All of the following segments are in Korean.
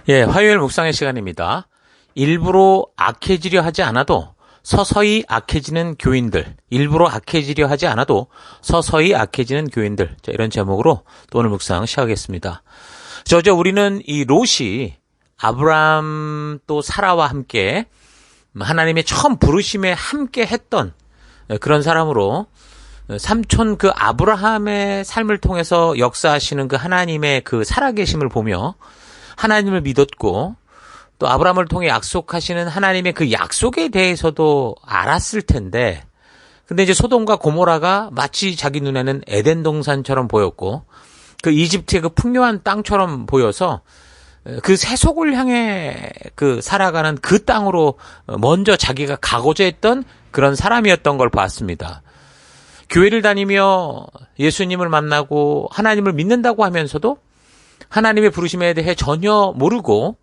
예, 화요일 묵상의 시간입니다. 일부러 악해지려 하지 않아도 서서히 악해지는 교인들, 일부러 악해지려 하지 않아도 서서히 악해지는 교인들, 자, 이런 제목으로 또 오늘 묵상 시작하겠습니다. 어제 우리는 이 롯이 아브람 또 사라와 함께 하나님의 처음 부르심에 함께 했던 그런 사람으로 삼촌 그 아브라함의 삶을 통해서 역사하시는 그 하나님의 그 살아계심을 보며 하나님을 믿었고 또 아브라함을 통해 약속하시는 하나님의 그 약속에 대해서도 알았을 텐데, 근데 이제 소돔과 고모라가 마치 자기 눈에는 에덴 동산처럼 보였고 그 이집트의 그 풍요한 땅처럼 보여서 그 세속을 향해 그 살아가는 그 땅으로 먼저 자기가 가고자 했던 그런 사람이었던 걸 봤습니다. 교회를 다니며 예수님을 만나고 하나님을 믿는다고 하면서도 하나님의 부르심에 대해 전혀 모르고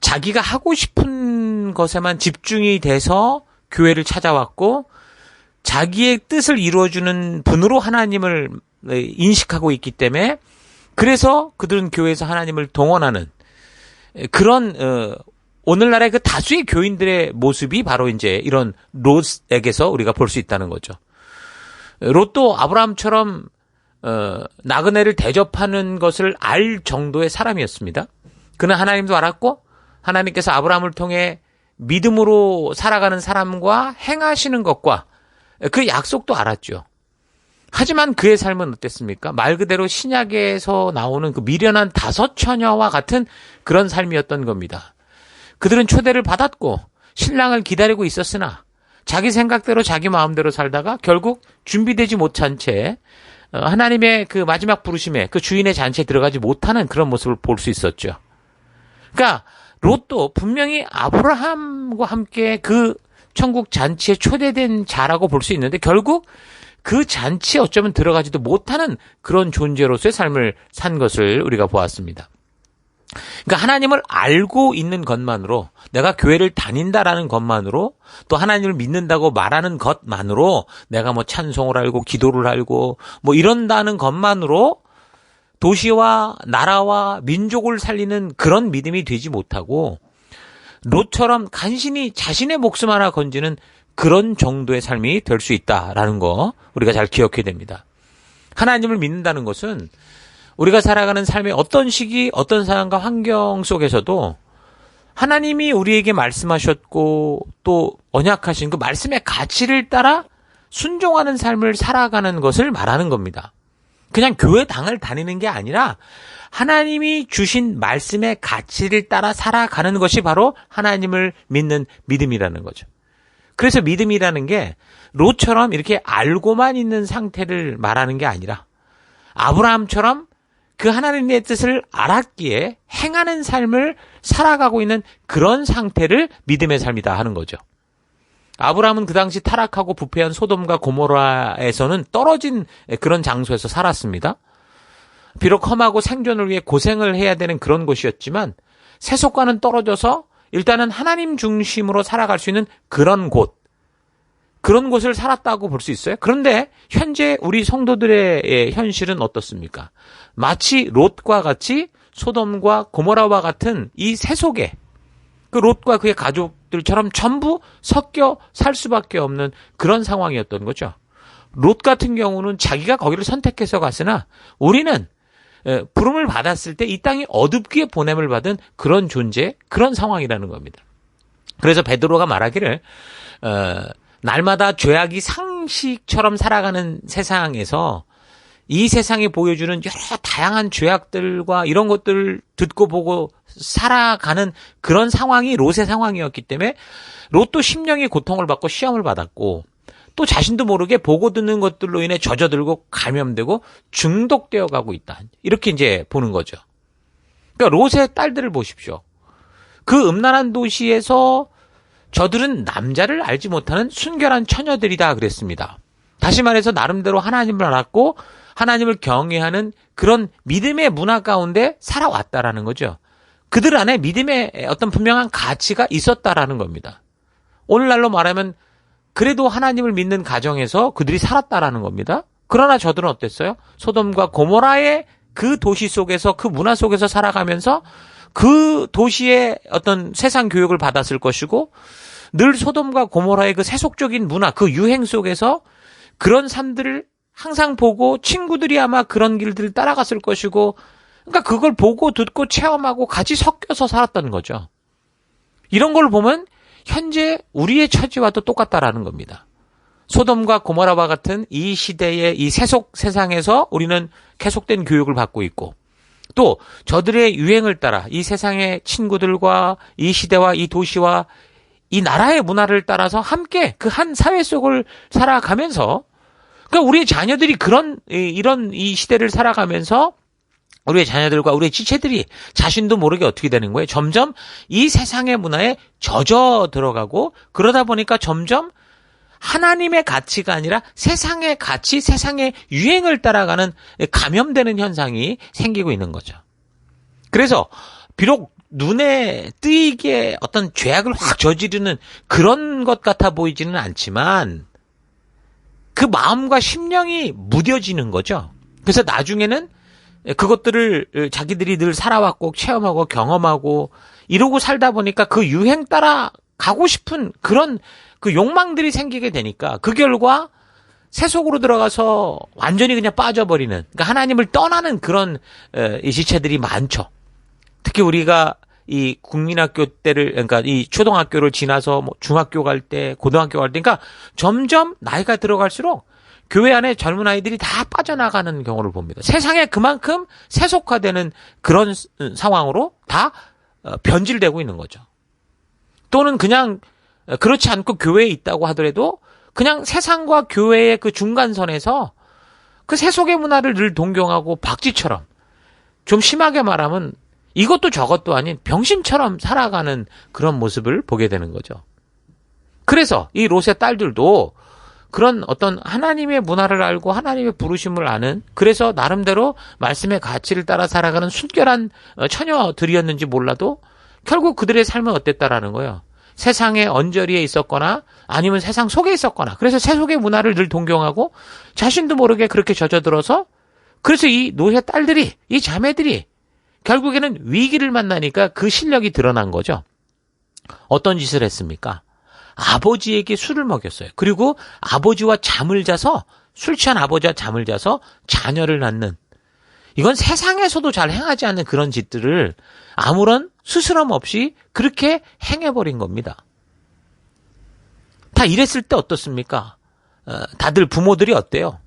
자기가 하고 싶은 것에만 집중이 돼서 교회를 찾아왔고 자기의 뜻을 이루어주는 분으로 하나님을 인식하고 있기 때문에 그래서 그들은 교회에서 하나님을 동원하는 그런 오늘날의 그 다수의 교인들의 모습이 바로 이제 이런 롯에게서 우리가 볼 수 있다는 거죠. 롯도 아브라함처럼 나그네를 대접하는 것을 알 정도의 사람이었습니다. 그는 하나님도 알았고 하나님께서 아브라함을 통해 믿음으로 살아가는 사람과 행하시는 것과 그 약속도 알았죠. 하지만 그의 삶은 어땠습니까? 말 그대로 신약에서 나오는 그 미련한 다섯 처녀와 같은 그런 삶이었던 겁니다. 그들은 초대를 받았고 신랑을 기다리고 있었으나 자기 생각대로 자기 마음대로 살다가 결국 준비되지 못한 채 하나님의 그 마지막 부르심에 그 주인의 잔치에 들어가지 못하는 그런 모습을 볼 수 있었죠. 그러니까 롯도 분명히 아브라함과 함께 그 천국 잔치에 초대된 자라고 볼 수 있는데 결국 그 잔치에 어쩌면 들어가지도 못하는 그런 존재로서의 삶을 산 것을 우리가 보았습니다. 그러니까 하나님을 알고 있는 것만으로, 내가 교회를 다닌다라는 것만으로, 또 하나님을 믿는다고 말하는 것만으로 내가 뭐 찬송을 알고 기도를 알고 뭐 이런다는 것만으로 도시와 나라와 민족을 살리는 그런 믿음이 되지 못하고 롯처럼 간신히 자신의 목숨 하나 건지는 그런 정도의 삶이 될 수 있다라는 거 우리가 잘 기억해야 됩니다. 하나님을 믿는다는 것은 우리가 살아가는 삶의 어떤 시기, 어떤 상황과 환경 속에서도 하나님이 우리에게 말씀하셨고 또 언약하신 그 말씀의 가치를 따라 순종하는 삶을 살아가는 것을 말하는 겁니다. 그냥 교회당을 다니는 게 아니라 하나님이 주신 말씀의 가치를 따라 살아가는 것이 바로 하나님을 믿는 믿음이라는 거죠. 그래서 믿음이라는 게 롯처럼 이렇게 알고만 있는 상태를 말하는 게 아니라 아브라함처럼 그 하나님의 뜻을 알았기에 행하는 삶을 살아가고 있는 그런 상태를 믿음의 삶이다 하는 거죠. 아브라함은 그 당시 타락하고 부패한 소돔과 고모라에서는 떨어진 그런 장소에서 살았습니다. 비록 험하고 생존을 위해 고생을 해야 되는 그런 곳이었지만 세속과는 떨어져서 일단은 하나님 중심으로 살아갈 수 있는 그런 곳을 살았다고 볼 수 있어요. 그런데 현재 우리 성도들의 현실은 어떻습니까? 마치 롯과 같이 소돔과 고모라와 같은 이 세속에 그 롯과 그의 가족들처럼 전부 섞여 살 수밖에 없는 그런 상황이었던 거죠. 롯 같은 경우는 자기가 거기를 선택해서 갔으나 우리는 부름을 받았을 때 이 땅이 어둡게 보냄을 받은 그런 존재, 그런 상황이라는 겁니다. 그래서 베드로가 말하기를 날마다 죄악이 상식처럼 살아가는 세상에서 이 세상이 보여주는 여러 다양한 죄악들과 이런 것들을 듣고 보고 살아가는 그런 상황이 롯의 상황이었기 때문에 롯도 심령의 고통을 받고 시험을 받았고 또 자신도 모르게 보고 듣는 것들로 인해 젖어들고 감염되고 중독되어 가고 있다. 이렇게 이제 보는 거죠. 그러니까 롯의 딸들을 보십시오. 그 음란한 도시에서 저들은 남자를 알지 못하는 순결한 처녀들이다 그랬습니다. 다시 말해서 나름대로 하나님을 알았고 하나님을 경외하는 그런 믿음의 문화 가운데 살아왔다라는 거죠. 그들 안에 믿음의 어떤 분명한 가치가 있었다라는 겁니다. 오늘날로 말하면 그래도 하나님을 믿는 가정에서 그들이 살았다라는 겁니다. 그러나 저들은 어땠어요? 소돔과 고모라의 그 도시 속에서 그 문화 속에서 살아가면서 그 도시의 어떤 세상 교육을 받았을 것이고 늘 소돔과 고모라의 그 세속적인 문화, 그 유행 속에서 그런 삶들을 항상 보고 친구들이 아마 그런 길들을 따라갔을 것이고 그러니까 그걸 보고 듣고 체험하고 같이 섞여서 살았던 거죠. 이런 걸 보면 현재 우리의 처지와도 똑같다라는 겁니다. 소돔과 고모라와 같은 이 시대의 이 세속 세상에서 우리는 계속된 교육을 받고 있고 또 저들의 유행을 따라 이 세상의 친구들과 이 시대와 이 도시와 이 나라의 문화를 따라서 함께 그 한 사회 속을 살아가면서 그러니까 우리의 자녀들이 이런 이 시대를 살아가면서 우리의 자녀들과 우리의 지체들이 자신도 모르게 어떻게 되는 거예요? 점점 이 세상의 문화에 젖어 들어가고 그러다 보니까 점점 하나님의 가치가 아니라 세상의 가치, 세상의 유행을 따라가는 감염되는 현상이 생기고 있는 거죠. 그래서 비록 눈에 띄게 어떤 죄악을 확 저지르는 그런 것 같아 보이지는 않지만 그 마음과 심령이 무뎌지는 거죠. 그래서 나중에는 그것들을 자기들이 늘 살아왔고 체험하고 경험하고 이러고 살다 보니까 그 유행 따라 가고 싶은 그런 그 욕망들이 생기게 되니까 그 결과 세속으로 들어가서 완전히 그냥 빠져버리는 그러니까 하나님을 떠나는 그런 이 지체들이 많죠. 특히 우리가 이 국민학교 때를 그러니까 이 초등학교를 지나서 뭐 중학교 갈 때 고등학교 갈 때 그러니까 점점 나이가 들어갈수록 교회 안에 젊은 아이들이 다 빠져나가는 경우를 봅니다. 세상에 그만큼 세속화되는 그런 상황으로 다 변질되고 있는 거죠. 또는 그냥 그렇지 않고 교회에 있다고 하더라도 그냥 세상과 교회의 그 중간선에서 그 세속의 문화를 늘 동경하고 박쥐처럼 좀 심하게 말하면 이것도 저것도 아닌 병신처럼 살아가는 그런 모습을 보게 되는 거죠. 그래서 이 롯의 딸들도 그런 어떤 하나님의 문화를 알고 하나님의 부르심을 아는 그래서 나름대로 말씀의 가치를 따라 살아가는 순결한 처녀들이었는지 몰라도 결국 그들의 삶은 어땠다라는 거예요. 세상의 언저리에 있었거나 아니면 세상 속에 있었거나 그래서 세속의 문화를 늘 동경하고 자신도 모르게 그렇게 젖어들어서 그래서 이 노예 딸들이 이 자매들이 결국에는 위기를 만나니까 그 실력이 드러난 거죠. 어떤 짓을 했습니까? 아버지에게 술을 먹였어요. 그리고 아버지와 잠을 자서 술 취한 아버지와 잠을 자서 자녀를 낳는 이건 세상에서도 잘 행하지 않는 그런 짓들을 아무런 스스럼 없이 그렇게 행해버린 겁니다. 다 이랬을 때 어떻습니까? 다들 부모들이 어때요?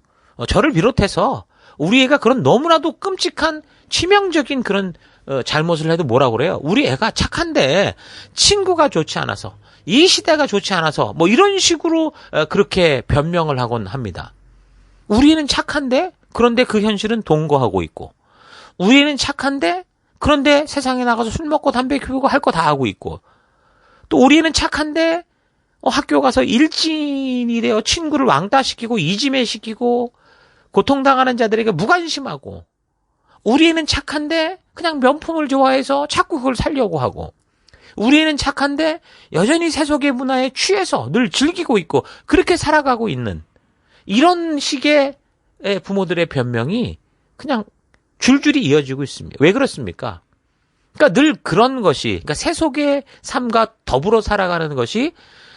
저를 비롯해서 우리 애가 그런 너무나도 끔찍한 치명적인 그런 잘못을 해도 뭐라고 그래요? 우리 애가 착한데 친구가 좋지 않아서 이 시대가 좋지 않아서 뭐 이런 식으로 그렇게 변명을 하곤 합니다. 우리는 착한데 그런데 그 현실은 동거하고 있고 우리는 착한데 그런데 세상에 나가서 술 먹고 담배 피우고 할 거 다 하고 있고 또 우리는 착한데 학교 가서 일진이 되어 친구를 왕따시키고 이지매시키고 고통당하는 자들에게 무관심하고 우리는 착한데 그냥 명품을 좋아해서 자꾸 그걸 살려고 하고 우리는 착한데 여전히 세속의 문화에 취해서 늘 즐기고 있고 그렇게 살아가고 있는 이런 식의 부모들의 변명이 그냥 줄줄이 이어지고 있습니다. 왜 그렇습니까? 그러니까 늘 그런 것이 그러니까 세속의 삶과 더불어 살아가는 것이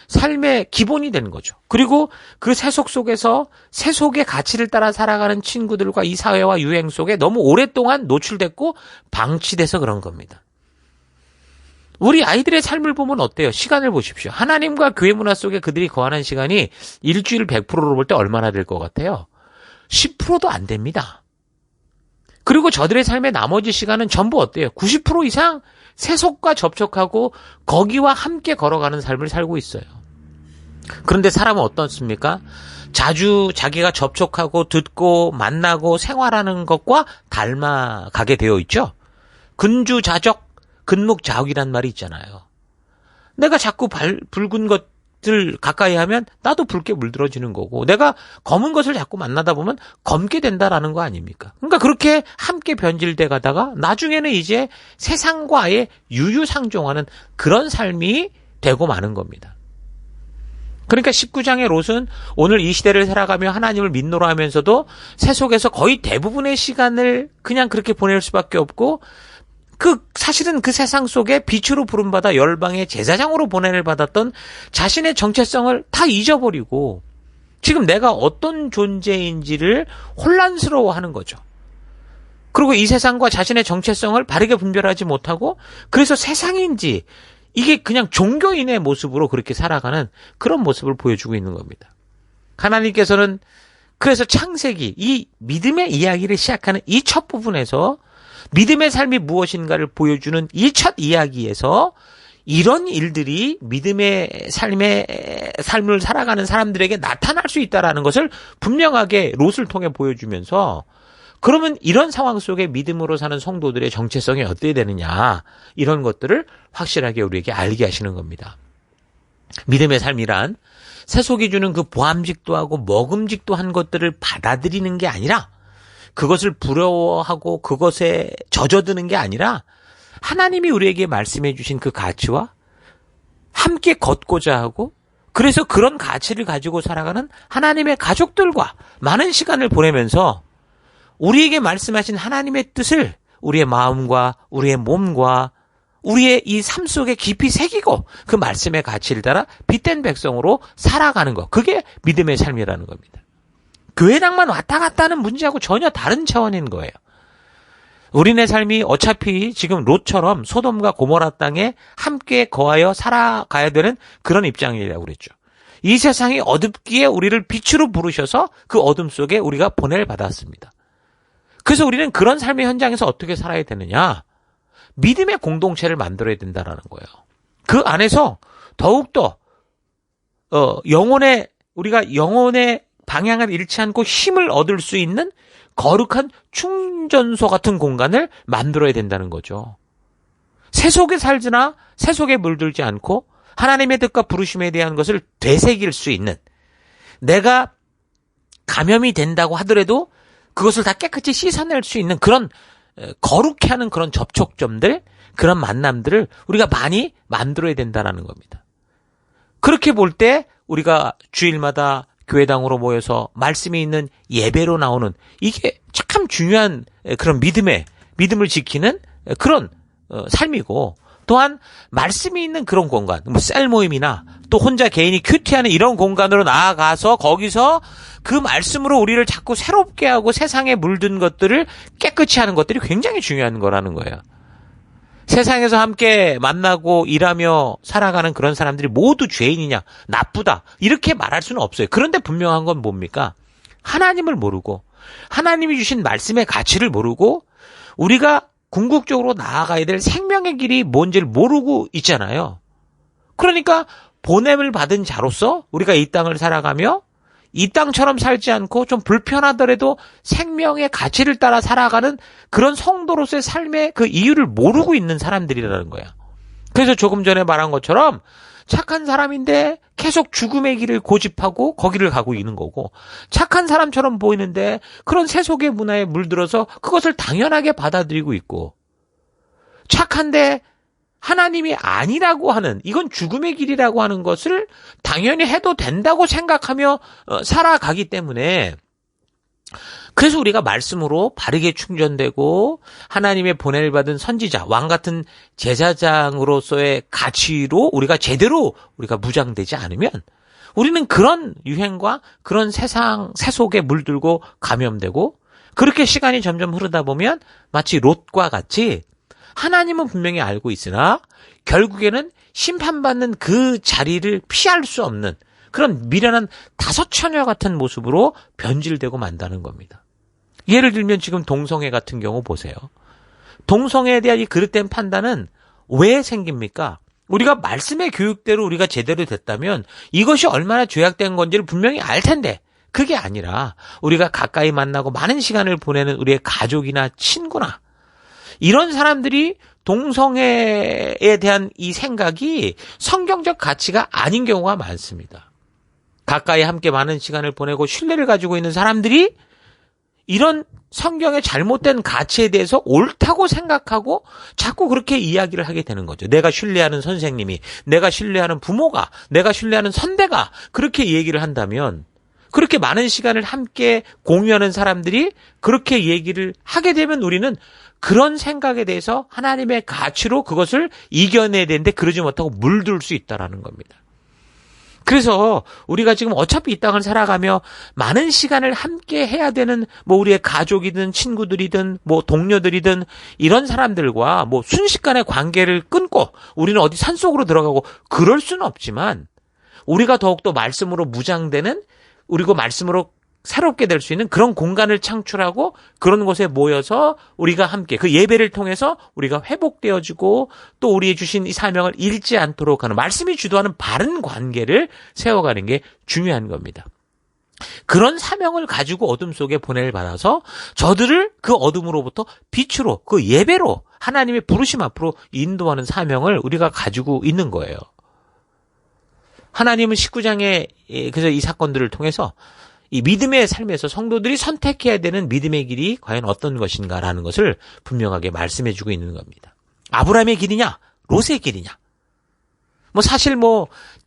삶의 기본이 되는 거죠. 그리고 그 세속 속에서 세속의 가치를 따라 살아가는 친구들과 이 사회와 유행 속에 너무 오랫동안 노출됐고 방치돼서 그런 겁니다. 우리 아이들의 삶을 보면 어때요? 시간을 보십시오. 하나님과 교회 문화 속에 그들이 거하는 시간이 일주일 100%로 볼 때 얼마나 될 것 같아요? 10%도 안 됩니다. 그리고 저들의 삶의 나머지 시간은 전부 어때요? 90% 이상 세속과 접촉하고 거기와 함께 걸어가는 삶을 살고 있어요. 그런데 사람은 어떻습니까? 자주 자기가 접촉하고 듣고 만나고 생활하는 것과 닮아가게 되어 있죠. 근주자적, 근묵자옥이란 말이 있잖아요. 내가 자꾸 붉은 것들 가까이 하면 나도 붉게 물들어지는 거고 내가 검은 것을 자꾸 만나다 보면 검게 된다라는 거 아닙니까? 그러니까 그렇게 함께 변질돼 가다가 나중에는 이제 세상과의 유유상종하는 그런 삶이 되고 마는 겁니다. 그러니까 19장의 롯은 오늘 이 시대를 살아가며 하나님을 믿노라 하면서도 세속에서 거의 대부분의 시간을 그냥 그렇게 보낼 수밖에 없고 사실은 그 세상 속에 빛으로 부름받아 열방의 제사장으로 보냄을 받았던 자신의 정체성을 다 잊어버리고 지금 내가 어떤 존재인지를 혼란스러워하는 거죠. 그리고 이 세상과 자신의 정체성을 바르게 분별하지 못하고 그래서 세상인지 이게 그냥 종교인의 모습으로 그렇게 살아가는 그런 모습을 보여주고 있는 겁니다. 하나님께서는 그래서 창세기, 이 믿음의 이야기를 시작하는 이 첫 부분에서 믿음의 삶이 무엇인가를 보여주는 이 첫 이야기에서 이런 일들이 믿음의 삶을 살아가는 사람들에게 나타날 수 있다는 것을 분명하게 롯을 통해 보여주면서 그러면 이런 상황 속에 믿음으로 사는 성도들의 정체성이 어떻게 되느냐 이런 것들을 확실하게 우리에게 알게 하시는 겁니다. 믿음의 삶이란 세속이 주는 그 보암직도 하고 먹음직도 한 것들을 받아들이는 게 아니라 그것을 부러워하고 그것에 젖어드는 게 아니라 하나님이 우리에게 말씀해 주신 그 가치와 함께 걷고자 하고 그래서 그런 가치를 가지고 살아가는 하나님의 가족들과 많은 시간을 보내면서 우리에게 말씀하신 하나님의 뜻을 우리의 마음과 우리의 몸과 우리의 이 삶 속에 깊이 새기고 그 말씀의 가치를 따라 빛된 백성으로 살아가는 것. 그게 믿음의 삶이라는 겁니다. 교회당만 왔다 갔다 하는 문제하고 전혀 다른 차원인 거예요. 우리네 삶이 어차피 지금 롯처럼 소돔과 고모라 땅에 함께 거하여 살아가야 되는 그런 입장이라고 그랬죠. 이 세상이 어둡기에 우리를 빛으로 부르셔서 그 어둠 속에 우리가 보냄을 받았습니다. 그래서 우리는 그런 삶의 현장에서 어떻게 살아야 되느냐? 믿음의 공동체를 만들어야 된다는 거예요. 그 안에서 더욱더 우리가 영혼의 방향을 잃지 않고 힘을 얻을 수 있는 거룩한 충전소 같은 공간을 만들어야 된다는 거죠. 세속에 살지나 세속에 물들지 않고 하나님의 뜻과 부르심에 대한 것을 되새길 수 있는 내가 감염이 된다고 하더라도 그것을 다 깨끗이 씻어낼 수 있는 그런 거룩해 하는 그런 접촉점들, 그런 만남들을 우리가 많이 만들어야 된다는 겁니다. 그렇게 볼 때 우리가 주일마다 교회당으로 모여서 말씀이 있는 예배로 나오는 이게 참 중요한 그런 믿음을 지키는 그런 삶이고 또한 말씀이 있는 그런 공간, 셀 모임이나 또 혼자 개인이 큐티하는 이런 공간으로 나아가서 거기서 그 말씀으로 우리를 자꾸 새롭게 하고 세상에 물든 것들을 깨끗이 하는 것들이 굉장히 중요한 거라는 거예요. 세상에서 함께 만나고 일하며 살아가는 그런 사람들이 모두 죄인이냐, 나쁘다 이렇게 말할 수는 없어요. 그런데 분명한 건 뭡니까? 하나님을 모르고 하나님이 주신 말씀의 가치를 모르고 우리가 궁극적으로 나아가야 될 생명의 길이 뭔지를 모르고 있잖아요. 그러니까 보냄을 받은 자로서 우리가 이 땅을 살아가며 이 땅처럼 살지 않고 좀 불편하더라도 생명의 가치를 따라 살아가는 그런 성도로서의 삶의 그 이유를 모르고 있는 사람들이라는 거야. 그래서 조금 전에 말한 것처럼 착한 사람인데 계속 죽음의 길을 고집하고 거기를 가고 있는 거고 착한 사람처럼 보이는데 그런 세속의 문화에 물들어서 그것을 당연하게 받아들이고 있고 착한데 하나님이 아니라고 하는 이건 죽음의 길이라고 하는 것을 당연히 해도 된다고 생각하며 살아가기 때문에 그래서 우리가 말씀으로 바르게 충전되고 하나님의 보냄을 받은 선지자, 왕 같은 제사장으로서의 가치로 우리가 제대로 우리가 무장되지 않으면 우리는 그런 유행과 그런 세속에 물들고 감염되고 그렇게 시간이 점점 흐르다 보면 마치 롯과 같이 하나님은 분명히 알고 있으나 결국에는 심판받는 그 자리를 피할 수 없는 그런 미련한 다섯 처녀 같은 모습으로 변질되고 만다는 겁니다. 예를 들면 지금 동성애 같은 경우 보세요. 동성애에 대한 이 그릇된 판단은 왜 생깁니까? 우리가 말씀의 교육대로 우리가 제대로 됐다면 이것이 얼마나 죄악된 건지를 분명히 알 텐데 그게 아니라 우리가 가까이 만나고 많은 시간을 보내는 우리의 가족이나 친구나 이런 사람들이 동성애에 대한 이 생각이 성경적 가치가 아닌 경우가 많습니다. 가까이 함께 많은 시간을 보내고 신뢰를 가지고 있는 사람들이 이런 성경의 잘못된 가치에 대해서 옳다고 생각하고 자꾸 그렇게 이야기를 하게 되는 거죠. 내가 신뢰하는 선생님이, 내가 신뢰하는 부모가, 내가 신뢰하는 선배가 그렇게 얘기를 한다면 그렇게 많은 시간을 함께 공유하는 사람들이 그렇게 얘기를 하게 되면 우리는 그런 생각에 대해서 하나님의 가치로 그것을 이겨내야 되는데 그러지 못하고 물들 수 있다라는 겁니다. 그래서 우리가 지금 어차피 이 땅을 살아가며 많은 시간을 함께 해야 되는 우리의 가족이든 친구들이든 동료들이든 이런 사람들과 순식간에 관계를 끊고 우리는 어디 산속으로 들어가고 그럴 수는 없지만 우리가 더욱더 말씀으로 무장되는 우리고 말씀으로 새롭게 될 수 있는 그런 공간을 창출하고 그런 곳에 모여서 우리가 함께 그 예배를 통해서 우리가 회복되어지고 또 우리의 주신 이 사명을 잃지 않도록 하는 말씀이 주도하는 바른 관계를 세워가는 게 중요한 겁니다. 그런 사명을 가지고 어둠 속에 보냄을 받아서 저들을 그 어둠으로부터 빛으로 그 예배로 하나님의 부르심 앞으로 인도하는 사명을 우리가 가지고 있는 거예요. 하나님은 19장에 그래서 이 사건들을 통해서 이 믿음의 삶에서 성도들이 선택해야 되는 믿음의 길이 과연 어떤 것인가라는 것을 분명하게 말씀해주고 있는 겁니다. 아브라함의 길이냐, 롯의 길이냐. 사실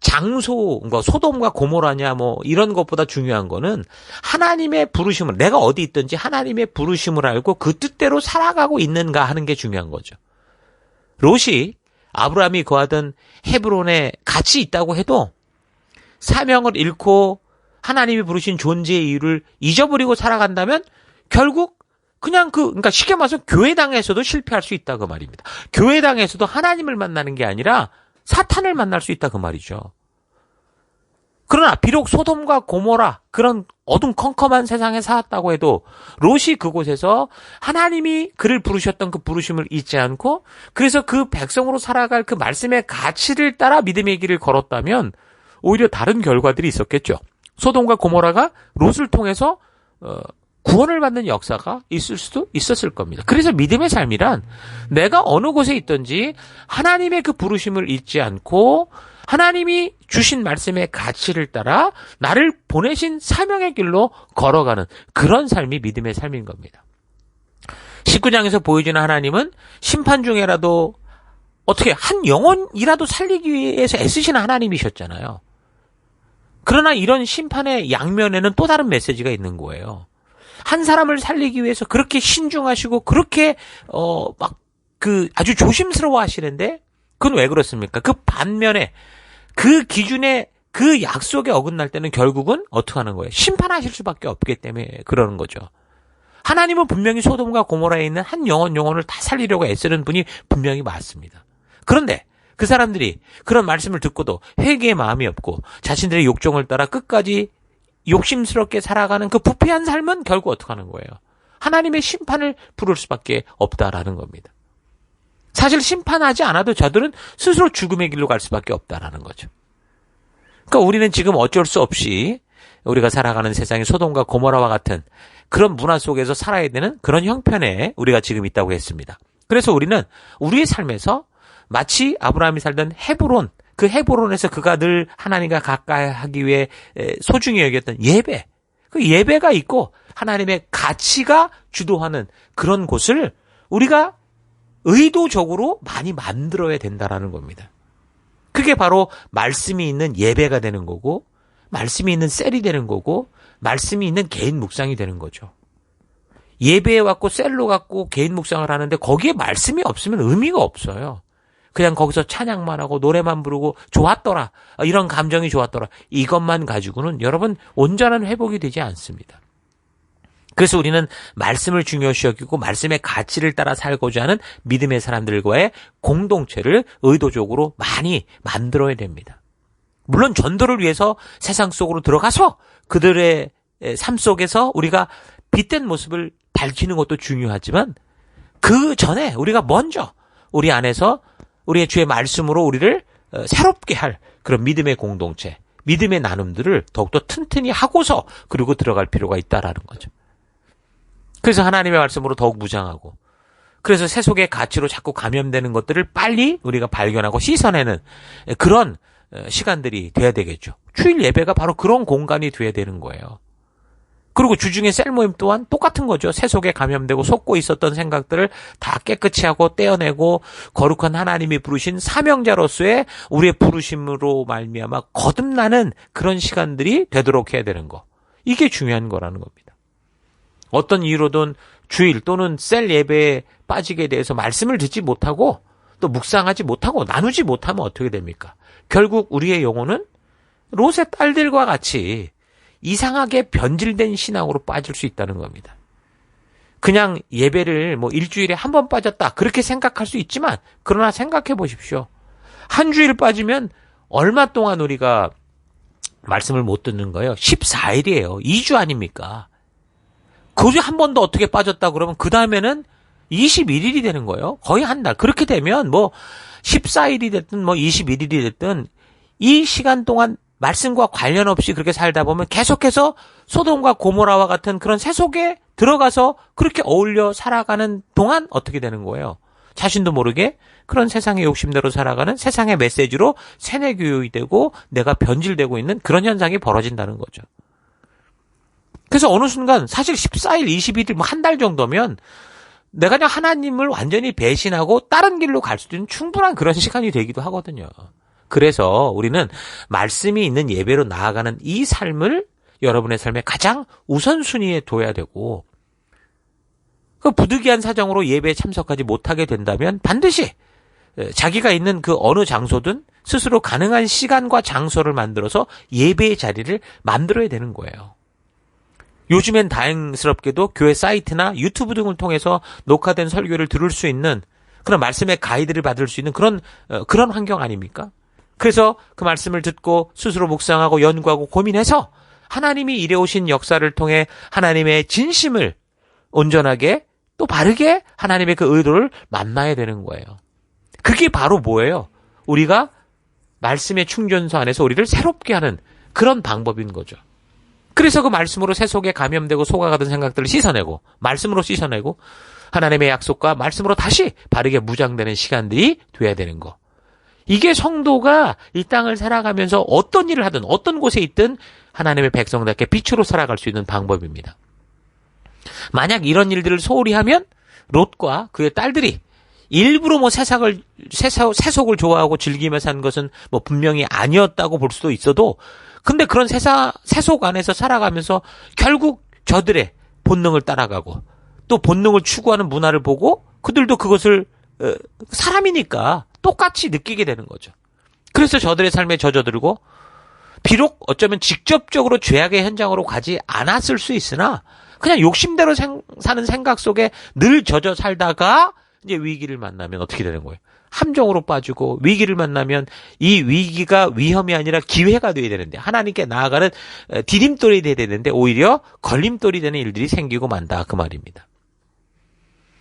장소, 소돔과 고모라냐, 이런 것보다 중요한 거는 하나님의 부르심을, 내가 어디 있든지 하나님의 부르심을 알고 그 뜻대로 살아가고 있는가 하는 게 중요한 거죠. 롯이 아브라함이 거하던 헤브론에 같이 있다고 해도 사명을 잃고 하나님이 부르신 존재의 이유를 잊어버리고 살아간다면 결국 그러니까 쉽게 말해서 교회당에서도 실패할 수 있다 그 말입니다. 교회당에서도 하나님을 만나는 게 아니라 사탄을 만날 수 있다 그 말이죠. 그러나 비록 소돔과 고모라 그런 어둠컴컴한 세상에 살았다고 해도 롯이 그곳에서 하나님이 그를 부르셨던 그 부르심을 잊지 않고 그래서 그 백성으로 살아갈 그 말씀의 가치를 따라 믿음의 길을 걸었다면 오히려 다른 결과들이 있었겠죠. 소돔과 고모라가 롯을 통해서 구원을 받는 역사가 있을 수도 있었을 겁니다. 그래서 믿음의 삶이란 내가 어느 곳에 있든지 하나님의 그 부르심을 잊지 않고 하나님이 주신 말씀의 가치를 따라 나를 보내신 사명의 길로 걸어가는 그런 삶이 믿음의 삶인 겁니다. 19장에서 보여주는 하나님은 심판 중에라도 어떻게 한 영혼이라도 살리기 위해서 애쓰시는 하나님이셨잖아요. 그러나 이런 심판의 양면에는 또 다른 메시지가 있는 거예요. 한 사람을 살리기 위해서 그렇게 신중하시고 그렇게 아주 조심스러워 하시는데 그건 왜 그렇습니까? 그 반면에 그 기준에 그 약속에 어긋날 때는 결국은 어떻게 하는 거예요? 심판하실 수밖에 없기 때문에 그러는 거죠. 하나님은 분명히 소돔과 고모라에 있는 한 영혼을 다 살리려고 애쓰는 분이 분명히 맞습니다. 그런데 그 사람들이 그런 말씀을 듣고도 회개의 마음이 없고 자신들의 욕정을 따라 끝까지 욕심스럽게 살아가는 그 부패한 삶은 결국 어떻게 하는 거예요? 하나님의 심판을 부를 수밖에 없다라는 겁니다. 사실 심판하지 않아도 저들은 스스로 죽음의 길로 갈 수밖에 없다라는 거죠. 그러니까 우리는 지금 어쩔 수 없이 우리가 살아가는 세상의 소돔과 고모라와 같은 그런 문화 속에서 살아야 되는 그런 형편에 우리가 지금 있다고 했습니다. 그래서 우리는 우리의 삶에서 마치 아브라함이 살던 헤브론, 그 헤브론에서 그가 늘 하나님과 가까이 하기 위해 소중히 여겼던 예배, 그 예배가 있고 하나님의 가치가 주도하는 그런 곳을 우리가 의도적으로 많이 만들어야 된다라는 겁니다. 그게 바로 말씀이 있는 예배가 되는 거고 말씀이 있는 셀이 되는 거고 말씀이 있는 개인 묵상이 되는 거죠. 예배에 왔고 셀로 갔고 개인 묵상을 하는데 거기에 말씀이 없으면 의미가 없어요. 그냥 거기서 찬양만 하고 노래만 부르고 좋았더라, 이런 감정이 좋았더라, 이것만 가지고는 여러분 온전한 회복이 되지 않습니다. 그래서 우리는 말씀을 중요시 여기고 말씀의 가치를 따라 살고자 하는 믿음의 사람들과의 공동체를 의도적으로 많이 만들어야 됩니다. 물론 전도를 위해서 세상 속으로 들어가서 그들의 삶 속에서 우리가 빛된 모습을 밝히는 것도 중요하지만 그 전에 우리가 먼저 우리 안에서 우리의 주의 말씀으로 우리를 새롭게 할 그런 믿음의 공동체, 믿음의 나눔들을 더욱더 튼튼히 하고서 그리고 들어갈 필요가 있다라는 거죠. 그래서 하나님의 말씀으로 더욱 무장하고 그래서 세속의 가치로 자꾸 감염되는 것들을 빨리 우리가 발견하고 씻어내는 그런 시간들이 돼야 되겠죠. 주일 예배가 바로 그런 공간이 돼야 되는 거예요. 그리고 주중에 셀 모임 또한 똑같은 거죠. 세속에 감염되고 속고 있었던 생각들을 다 깨끗이 하고 떼어내고 거룩한 하나님이 부르신 사명자로서의 우리의 부르심으로 말미암아 거듭나는 그런 시간들이 되도록 해야 되는 거. 이게 중요한 거라는 겁니다. 어떤 이유로든 주일 또는 셀 예배에 빠지게 돼서 말씀을 듣지 못하고 또 묵상하지 못하고 나누지 못하면 어떻게 됩니까? 결국 우리의 영혼은 롯의 딸들과 같이 이상하게 변질된 신앙으로 빠질 수 있다는 겁니다. 그냥 예배를 뭐 일주일에 한 번 빠졌다 그렇게 생각할 수 있지만 그러나 생각해 보십시오. 한 주일 빠지면 얼마 동안 우리가 말씀을 못 듣는 거예요? 14일이에요. 2주 아닙니까? 거기 한 번 더 어떻게 빠졌다 그러면 그 다음에는 21일이 되는 거예요. 거의 한 달. 그렇게 되면 뭐 14일이 됐든 뭐 21일이 됐든 이 시간 동안 말씀과 관련 없이 그렇게 살다 보면 계속해서 소돔과 고모라와 같은 그런 세속에 들어가서 그렇게 어울려 살아가는 동안 어떻게 되는 거예요? 자신도 모르게 그런 세상의 욕심대로 살아가는 세상의 메시지로 세뇌 교육이 되고 내가 변질되고 있는 그런 현상이 벌어진다는 거죠. 그래서 어느 순간 사실 14일, 21일, 뭐 한 달 정도면 내가 그냥 하나님을 완전히 배신하고 다른 길로 갈 수도 있는 충분한 그런 시간이 되기도 하거든요. 그래서 우리는 말씀이 있는 예배로 나아가는 이 삶을 여러분의 삶에 가장 우선순위에 둬야 되고 그 부득이한 사정으로 예배에 참석하지 못하게 된다면 반드시 자기가 있는 그 어느 장소든 스스로 가능한 시간과 장소를 만들어서 예배의 자리를 만들어야 되는 거예요. 요즘엔 다행스럽게도 교회 사이트나 유튜브 등을 통해서 녹화된 설교를 들을 수 있는 그런 말씀의 가이드를 받을 수 있는 그런 환경 아닙니까? 그래서 그 말씀을 듣고 스스로 묵상하고 연구하고 고민해서 하나님이 이래오신 역사를 통해 하나님의 진심을 온전하게 또 바르게 하나님의 그 의도를 만나야 되는 거예요. 그게 바로 뭐예요? 우리가 말씀의 충전소 안에서 우리를 새롭게 하는 그런 방법인 거죠. 그래서 그 말씀으로 새 속에 감염되고 속아가던 생각들을 씻어내고 말씀으로 씻어내고 하나님의 약속과 말씀으로 다시 바르게 무장되는 시간들이 돼야 되는 거. 이게 성도가 이 땅을 살아가면서 어떤 일을 하든 어떤 곳에 있든 하나님의 백성답게 빛으로 살아갈 수 있는 방법입니다. 만약 이런 일들을 소홀히 하면 롯과 그의 딸들이 일부러 뭐 세속을 좋아하고 즐기며 산 것은 뭐 분명히 아니었다고 볼 수도 있어도 근데 그런 세속 안에서 살아가면서 결국 저들의 본능을 따라가고 또 본능을 추구하는 문화를 보고 그들도 그것을 사람이니까 똑같이 느끼게 되는 거죠. 그래서 저들의 삶에 젖어들고 비록 어쩌면 직접적으로 죄악의 현장으로 가지 않았을 수 있으나 그냥 욕심대로 사는 생각 속에 늘 젖어 살다가 이제 위기를 만나면 어떻게 되는 거예요? 함정으로 빠지고 위기를 만나면 이 위기가 위험이 아니라 기회가 돼야 되는데 하나님께 나아가는 디딤돌이 돼야 되는데 오히려 걸림돌이 되는 일들이 생기고 만다 그 말입니다.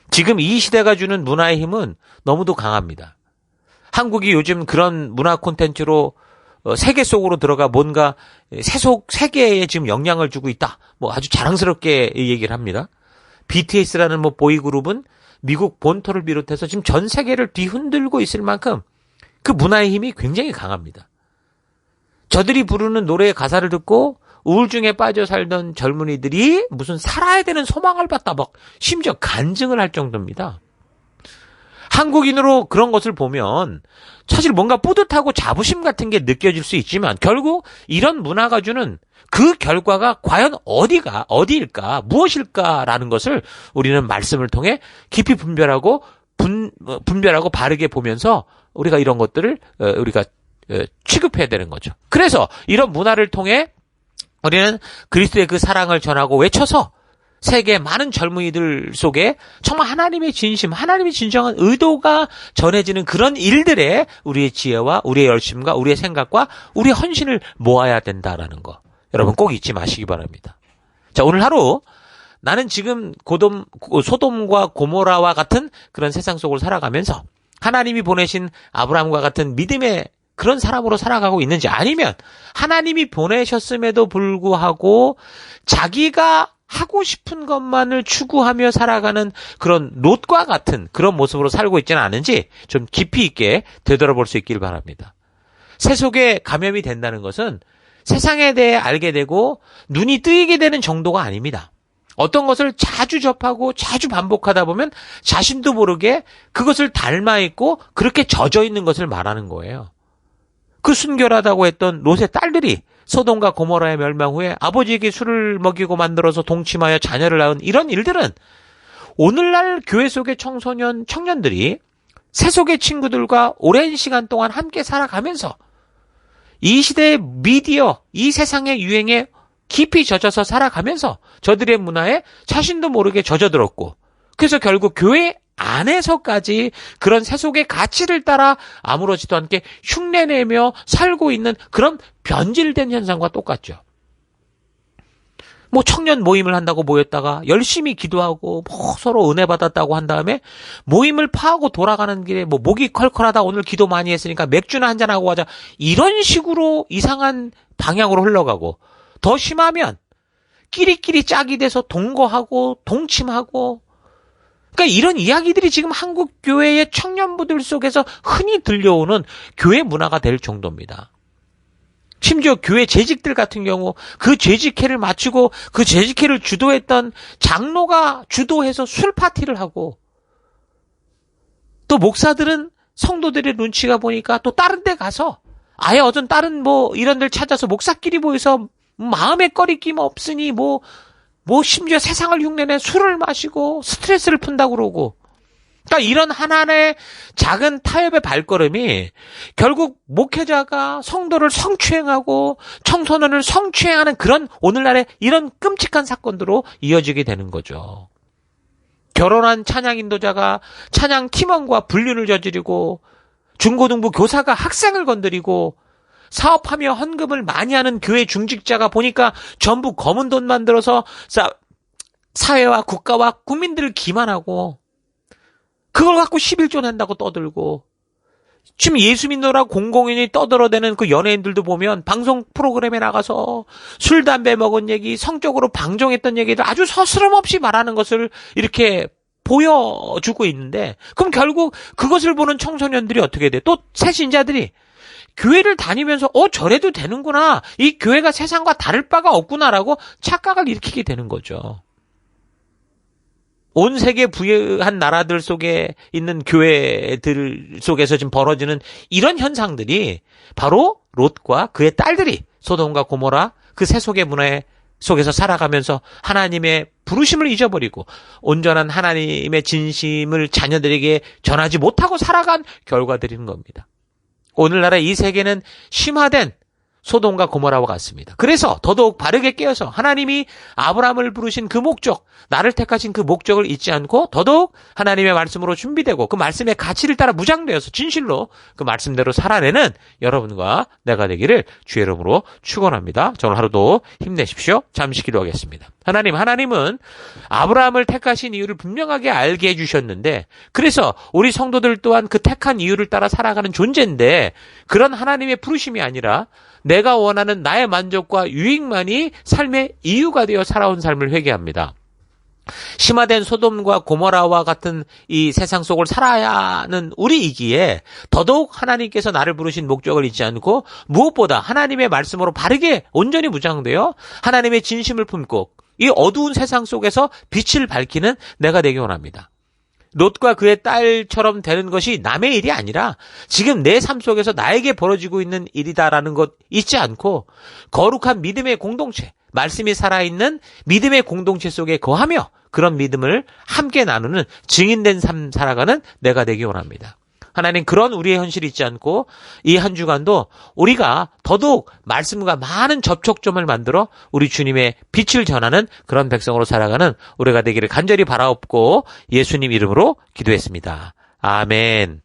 지금 이 시대가 주는 문화의 힘은 너무도 강합니다. 한국이 요즘 그런 문화 콘텐츠로 세계 속으로 들어가 뭔가 세계에 지금 영향을 주고 있다. 뭐 아주 자랑스럽게 얘기를 합니다. BTS라는 뭐 보이그룹은 미국 본토를 비롯해서 지금 전 세계를 뒤흔들고 있을 만큼 그 문화의 힘이 굉장히 강합니다. 저들이 부르는 노래의 가사를 듣고 우울증에 빠져 살던 젊은이들이 무슨 살아야 되는 소망을 받다 막 심지어 간증을 할 정도입니다. 한국인으로 그런 것을 보면 사실 뭔가 뿌듯하고 자부심 같은 게 느껴질 수 있지만 결국 이런 문화가 주는 그 결과가 과연 어디일까, 무엇일까라는 것을 우리는 말씀을 통해 깊이 분별하고 바르게 보면서 우리가 이런 것들을 우리가 취급해야 되는 거죠. 그래서 이런 문화를 통해 우리는 그리스도의 그 사랑을 전하고 외쳐서 세계 많은 젊은이들 속에 정말 하나님의 진심, 하나님의 진정한 의도가 전해지는 그런 일들에 우리의 지혜와 우리의 열심과 우리의 생각과 우리의 헌신을 모아야 된다라는 거. 여러분 꼭 잊지 마시기 바랍니다. 자, 오늘 하루 나는 지금 소돔과 고모라와 같은 그런 세상 속을 살아가면서 하나님이 보내신 아브라함과 같은 믿음의 그런 사람으로 살아가고 있는지 아니면 하나님이 보내셨음에도 불구하고 자기가 하고 싶은 것만을 추구하며 살아가는 그런 롯과 같은 그런 모습으로 살고 있지는 않은지 좀 깊이 있게 되돌아볼 수 있길 바랍니다. 세속에 감염이 된다는 것은 세상에 대해 알게 되고 눈이 뜨이게 되는 정도가 아닙니다. 어떤 것을 자주 접하고 자주 반복하다 보면 자신도 모르게 그것을 닮아 있고 그렇게 젖어 있는 것을 말하는 거예요. 그 순결하다고 했던 롯의 딸들이 소돔과 고모라의 멸망 후에 아버지에게 술을 먹이고 만들어서 동침하여 자녀를 낳은 이런 일들은 오늘날 교회 속의 청소년, 청년들이 세속의 친구들과 오랜 시간 동안 함께 살아가면서 이 시대의 미디어, 이 세상의 유행에 깊이 젖어서 살아가면서 저들의 문화에 자신도 모르게 젖어들었고, 그래서 결국 교회 안에서까지 그런 세속의 가치를 따라 아무렇지도 않게 흉내내며 살고 있는 그런 변질된 현상과 똑같죠. 뭐 청년 모임을 한다고 모였다가 열심히 기도하고 뭐 서로 은혜 받았다고 한 다음에 모임을 파하고 돌아가는 길에 뭐 목이 컬컬하다 오늘 기도 많이 했으니까 맥주나 한잔하고 가자, 이런 식으로 이상한 방향으로 흘러가고, 더 심하면 끼리끼리 짝이 돼서 동거하고 동침하고, 그러니까 이런 이야기들이 지금 한국 교회의 청년부들 속에서 흔히 들려오는 교회 문화가 될 정도입니다. 심지어 교회 재직들 같은 경우 그 재직회를 마치고 그 재직회를 주도했던 장로가 주도해서 술 파티를 하고, 또 목사들은 성도들의 눈치가 보니까 또 다른 데 가서 아예 어떤 다른 뭐 이런 데를 찾아서 목사끼리 모여서 마음의 꺼리낌 없으니 뭐 심지어 세상을 흉내내 술을 마시고 스트레스를 푼다고 그러고, 그러니까 이런 하나의 작은 타협의 발걸음이 결국 목회자가 성도를 성추행하고 청소년을 성추행하는 그런 오늘날의 이런 끔찍한 사건으로 이어지게 되는 거죠. 결혼한 찬양 인도자가 찬양 팀원과 불륜을 저지르고, 중고등부 교사가 학생을 건드리고, 사업하며 헌금을 많이 하는 교회 중직자가 보니까 전부 검은 돈만 들어서 사회와 국가와 국민들을 기만하고, 그걸 갖고 11조 낸다고 떠들고, 지금 예수 믿노라고 공공연히 떠들어대는 그 연예인들도 보면 방송 프로그램에 나가서 술, 담배 먹은 얘기, 성적으로 방종했던 얘기들 아주 서스럼없이 말하는 것을 이렇게 보여주고 있는데, 그럼 결국 그것을 보는 청소년들이 어떻게 돼? 또 새신자들이 교회를 다니면서 저래도 되는구나, 이 교회가 세상과 다를 바가 없구나라고 착각을 일으키게 되는 거죠. 온 세계 부유한 나라들 속에 있는 교회들 속에서 지금 벌어지는 이런 현상들이 바로 롯과 그의 딸들이 소돔과 고모라 그 세속의 문화 속에서 살아가면서 하나님의 부르심을 잊어버리고 온전한 하나님의 진심을 자녀들에게 전하지 못하고 살아간 결과들인 겁니다. 오늘날의 이 세계는 심화된 소돔과 고모라와 같습니다. 그래서 더더욱 바르게 깨어서 하나님이 아브라함을 부르신 그 목적, 나를 택하신 그 목적을 잊지 않고 더더욱 하나님의 말씀으로 준비되고 그 말씀의 가치를 따라 무장되어서 진실로 그 말씀대로 살아내는 여러분과 내가 되기를 주의 이름으로 축원합니다. 오늘 하루도 힘내십시오. 잠시 기도하겠습니다. 하나님은 아브라함을 택하신 이유를 분명하게 알게 해주셨는데, 그래서 우리 성도들 또한 그 택한 이유를 따라 살아가는 존재인데, 그런 하나님의 부르심이 아니라 내가 원하는 나의 만족과 유익만이 삶의 이유가 되어 살아온 삶을 회개합니다. 심화된 소돔과 고모라와 같은 이 세상 속을 살아야 하는 우리이기에 더더욱 하나님께서 나를 부르신 목적을 잊지 않고 무엇보다 하나님의 말씀으로 바르게 온전히 무장되어 하나님의 진심을 품고 이 어두운 세상 속에서 빛을 밝히는 내가 되기 원합니다. 롯과 그의 딸처럼 되는 것이 남의 일이 아니라 지금 내 삶 속에서 나에게 벌어지고 있는 일이다라는 것 잊지 않고 거룩한 믿음의 공동체, 말씀이 살아있는 믿음의 공동체 속에 거하며 그런 믿음을 함께 나누는 증인된 삶 살아가는 내가 되기 원합니다. 하나님, 그런 우리의 현실이 있지 않고 이 한 주간도 우리가 더더욱 말씀과 많은 접촉점을 만들어 우리 주님의 빛을 전하는 그런 백성으로 살아가는 우리가 되기를 간절히 바라옵고 예수님 이름으로 기도했습니다. 아멘.